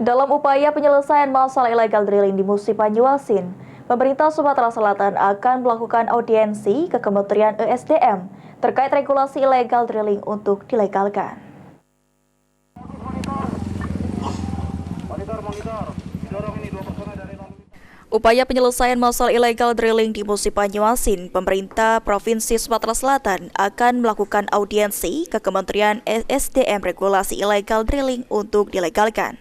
Dalam upaya penyelesaian masalah illegal drilling di musim Banyuasin, pemerintah Sumatera Selatan akan melakukan audiensi ke Kementerian ESDM terkait regulasi illegal drilling untuk dilegalkan. Upaya penyelesaian masalah illegal drilling di musim Banyuasin, pemerintah Provinsi Sumatera Selatan akan melakukan audiensi ke Kementerian ESDM regulasi illegal drilling untuk dilegalkan.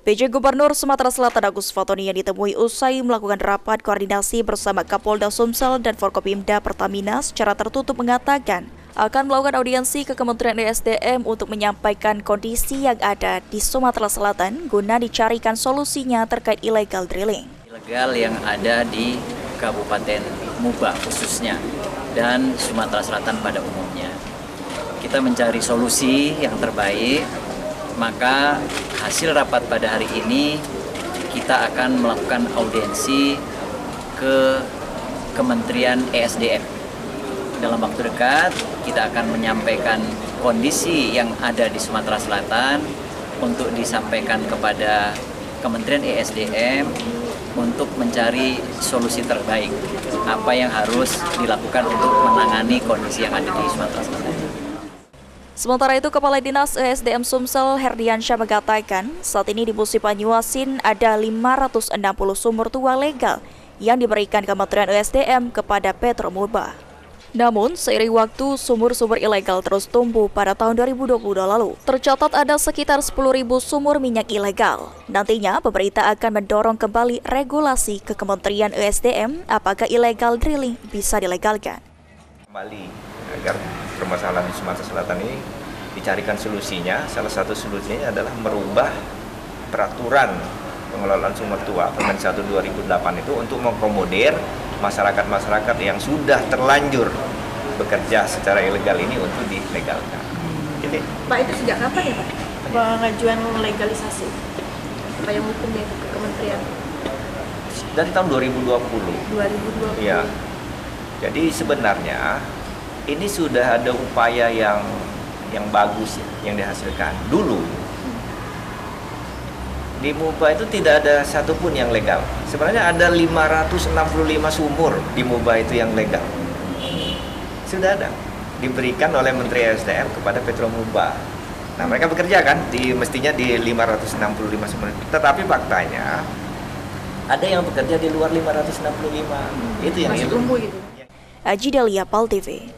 PJ Gubernur Sumatera Selatan Agus Fatoni yang ditemui usai melakukan rapat koordinasi bersama Kapolda Sumsel dan Forkopimda Pertamina secara tertutup mengatakan akan melakukan audiensi ke Kementerian ESDM untuk menyampaikan kondisi yang ada di Sumatera Selatan guna dicarikan solusinya terkait illegal drilling. Ilegal yang ada di Kabupaten Muba khususnya dan Sumatera Selatan pada umumnya. Kita mencari solusi yang terbaik, maka hasil rapat pada hari ini kita akan melakukan audiensi ke Kementerian ESDM. Dalam waktu dekat kita akan menyampaikan kondisi yang ada di Sumatera Selatan untuk disampaikan kepada Kementerian ESDM untuk mencari solusi terbaik apa yang harus dilakukan untuk menangani kondisi yang ada di Sumatera Selatan. Sementara itu, Kepala Dinas ESDM Sumsel Herdiansyah mengatakan saat ini di musim Banyuasin ada 560 sumur tua legal yang diberikan Kementerian ESDM kepada Petro Muba. Namun, seiring waktu, sumur-sumur ilegal terus tumbuh pada tahun 2020 lalu. Tercatat ada sekitar 10.000 sumur minyak ilegal. Nantinya, pemerintah akan mendorong kembali regulasi ke Kementerian ESDM apakah illegal drilling bisa dilegalkan. Kembali agar permasalahan di Sumatera Selatan ini dicarikan solusinya. Salah satu solusinya adalah merubah peraturan pengelolaan sumur tua Permen 1 2008 itu untuk mengakomodir masyarakat-masyarakat yang sudah terlanjur bekerja secara ilegal ini untuk dilegalkan. Jadi, Pak, itu sejak kapan ya Pak? Pengajuan legalisasi payung hukumnya ke kementerian? dari tahun 2020. 2020. Ya. Jadi sebenarnya ini sudah ada upaya yang bagus ya, yang dihasilkan. Dulu di Muba itu tidak ada satupun yang legal. Sebenarnya ada 565 sumur di Muba itu yang legal. Sudah ada, diberikan oleh Menteri ESDM kepada Petro Muba. Nah, mereka bekerja kan, mestinya di 565 sumur. Tetapi faktanya ada yang bekerja di luar 565. Itu yang masih tumbuh gitu. Aji Dalia, PAL TV.